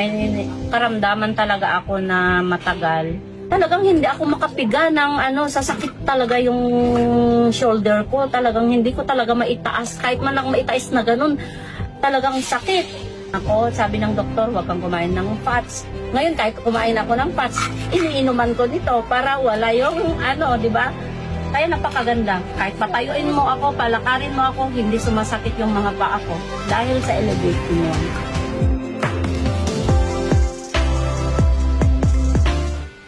may karamdaman talaga ako na matagal. Talagang hindi ako makapiga ng sasakit talaga yung shoulder ko. Talagang hindi ko talaga maitaas. Kahit man lang maitaas na ganun, talagang sakit. Ako, sabi ng doktor, huwag kang kumain ng fats. Ngayon, kahit kumain ako ng fats, iniinuman ko nito para wala yung di ba? Kaya napakaganda. Kahit patayuin mo ako, palakarin mo ako, hindi sumasakit yung mga paa ko dahil sa Elevate mo.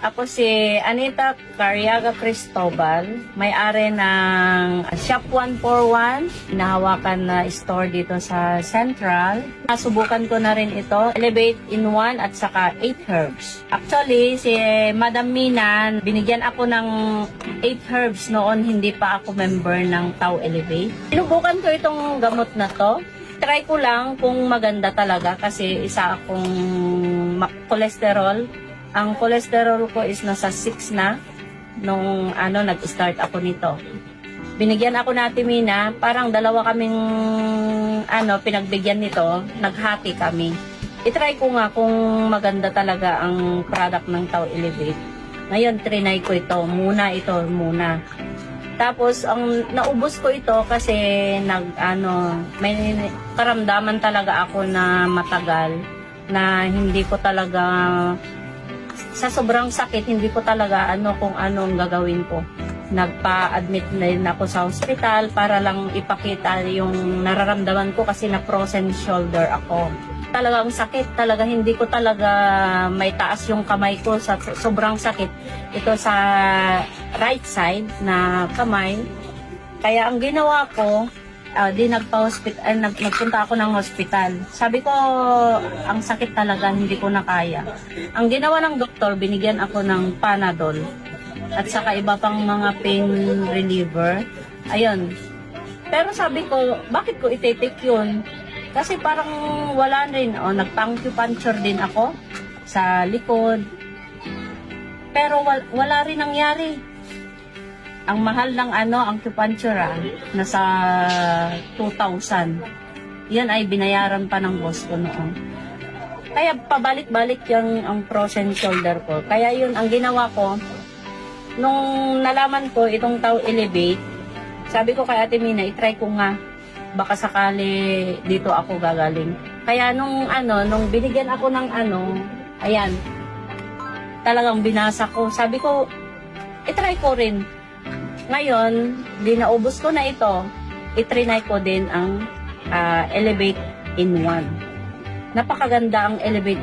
Ako si Anita Carriaga Cristobal, may-ari ng Shop 141, hinahawakan na store dito sa Central. Nasubukan ko na rin ito, Elevate in 1 at saka 8 herbs. Actually, si Madam Mina, binigyan ako ng 8 herbs noon, hindi pa ako member ng Tau Elevate. Sinubukan ko itong gamot na to. Try ko lang kung maganda talaga kasi isa akong cholesterol. Ang cholesterol ko is nasa 6 na nung nag-start ako nito. Binigyan ako ni Ate Mina, parang dalawa kaming pinagbigyan nito, naghati kami. I-try ko nga kung maganda talaga ang product ng Tau Elevate. Ngayon, trinay ko ito muna. Tapos, naubos ko ito kasi may karamdaman talaga ako na matagal na hindi ko talaga sa sobrang sakit, hindi ko talaga kung anong gagawin ko. Nagpa-admit na rin ako sa hospital para lang ipakita yung nararamdaman ko kasi na frozen shoulder ako. Talagang sakit, talaga hindi ko talaga may taas yung kamay ko sa sobrang sakit. Ito sa right side na kamay. Kaya ang ginawa ko, nagpunta ako ng hospital. Sabi ko, ang sakit talaga, hindi ko na kaya. Ang ginawa ng doktor, binigyan ako ng Panadol at saka iba pang mga pain reliever. Ayun. Pero sabi ko, bakit ko ite-take yun? Kasi parang wala rin. Nagpa-acupuncture din ako sa likod. Pero wala rin nangyari. Ang mahal ng acupuncture nasa 2,000. Yan ay binayaran pa ng boss ko noon. Kaya pabalik-balik ang frozen shoulder ko. Kaya yun ang ginawa ko. Nung nalaman ko itong Tau Elevate, sabi ko kay Ate Mina, itry ko nga. Baka sakali dito ako gagaling. Kaya nung binigyan ako ng ayan, talagang binasa ko. Sabi ko, itry ko rin. Ngayon, naubos ko na ito, itrinay ko din ang Elevate in 1. Napakaganda ang Elevate in